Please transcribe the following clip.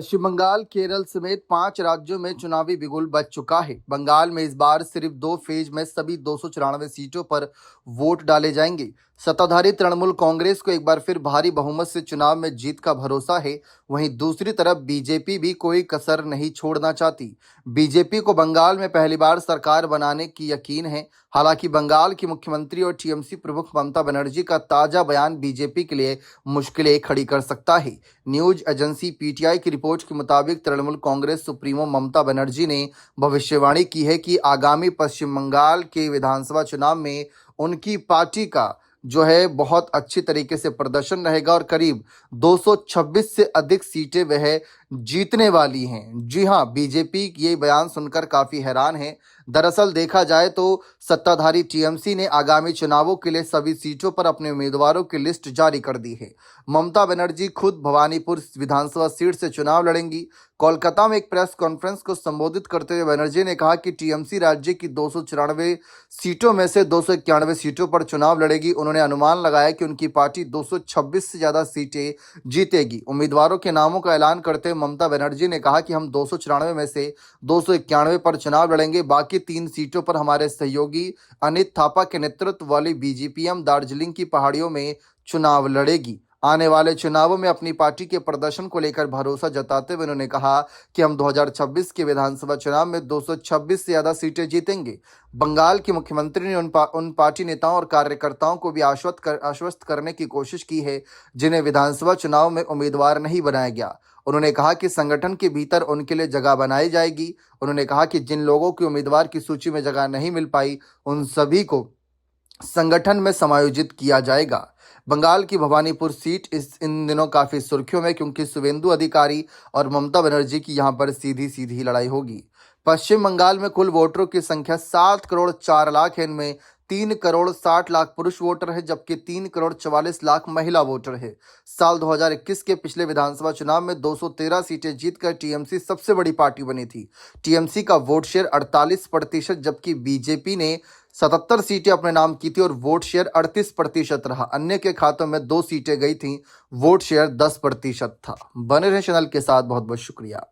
पश्चिम बंगाल, केरल समेत 5 राज्यों में चुनावी बिगुल बज चुका है। बंगाल में इस बार सिर्फ 2 फेज में सभी 294 सीटों पर वोट डाले जाएंगे। सत्ताधारी तृणमूल कांग्रेस को एक बार फिर भारी बहुमत से चुनाव में जीत का भरोसा है। वहीं दूसरी तरफ बीजेपी भी कोई कसर नहीं छोड़ना चाहती। बीजेपी को बंगाल में पहली बार सरकार बनाने की यकीन है। हालांकि बंगाल की मुख्यमंत्री और टीएमसी प्रमुख ममता बनर्जी का ताजा बयान बीजेपी के लिए मुश्किलें खड़ी कर सकता है। न्यूज एजेंसी पीटीआई की रिपोर्ट के मुताबिक तृणमूल कांग्रेस सुप्रीमो ममता बनर्जी ने भविष्यवाणी की है कि आगामी पश्चिम बंगाल के विधानसभा चुनाव में उनकी पार्टी का बहुत अच्छी तरीके से प्रदर्शन रहेगा और करीब 226 से अधिक सीटें वह जीतने वाली हैं। जी हां, बीजेपी ये बयान सुनकर काफी हैरान है। दरअसल देखा जाए तो सत्ताधारी टीएमसी ने आगामी चुनावों के लिए सभी सीटों पर अपने उम्मीदवारों की लिस्ट जारी कर दी है। ममता बनर्जी खुद भवानीपुर विधानसभा सीट से चुनाव लड़ेंगी। कोलकाता में एक प्रेस कॉन्फ्रेंस को संबोधित करते हुए बनर्जी ने कहा कि टीएमसी राज्य की 294 सीटों में से 291 सीटों पर चुनाव लड़ेगी। उन्होंने अनुमान लगाया कि उनकी पार्टी 226 से ज्यादा सीटें जीतेगी। उम्मीदवारों के नामों का ऐलान करते हुए ममता बनर्जी ने कहा कि हम 294 में से 291 पर चुनाव लड़ेंगे। बाकी 3 सीटों पर हमारे सहयोगी अनित थापा के नेतृत्व वाली बीजेपीएम दार्जिलिंग की पहाड़ियों में चुनाव लड़ेगी। आने वाले चुनावों में अपनी पार्टी के प्रदर्शन को लेकर भरोसा जताते हुए उन्होंने कहा कि हम 2026 के विधानसभा चुनाव में 226 से ज्यादा सीटें जीतेंगे। बंगाल के मुख्यमंत्री ने उन पार्टी नेताओं और कार्यकर्ताओं को भी आश्वस्त करने की कोशिश की है जिन्हें विधानसभा चुनाव में उम्मीदवार नहीं बनाया गया। उन्होंने कहा कि संगठन के भीतर उनके लिए जगह बनाई जाएगी। उन्होंने कहा कि जिन लोगों की उम्मीदवार की सूची में जगह नहीं मिल पाई उन सभी को संगठन में समायोजित किया जाएगा। बंगाल की भवानीपुर सीट इन दिनों काफी सुर्खियों में क्योंकि शुवेंदु अधिकारी और ममता बनर्जी की यहां पर सीधी सीधी लड़ाई होगी। पश्चिम बंगाल में कुल वोटरों की संख्या 7 करोड़ 4 लाख है। इनमें 3 करोड़ 60 लाख पुरुष वोटर है जबकि 3 करोड़ 44 लाख महिला वोटर है। साल 2021 के पिछले विधानसभा चुनाव में 213 सीटें जीतकर टीएमसी सबसे बड़ी पार्टी बनी थी। टीएमसी का वोट शेयर 48% जबकि बीजेपी ने 77 सीटें अपने नाम की थी और वोट शेयर 38% रहा। अन्य के खातों में 2 सीटें गई थीं, वोट शेयर 10% था। बने रहे चैनल के साथ, बहुत बहुत शुक्रिया।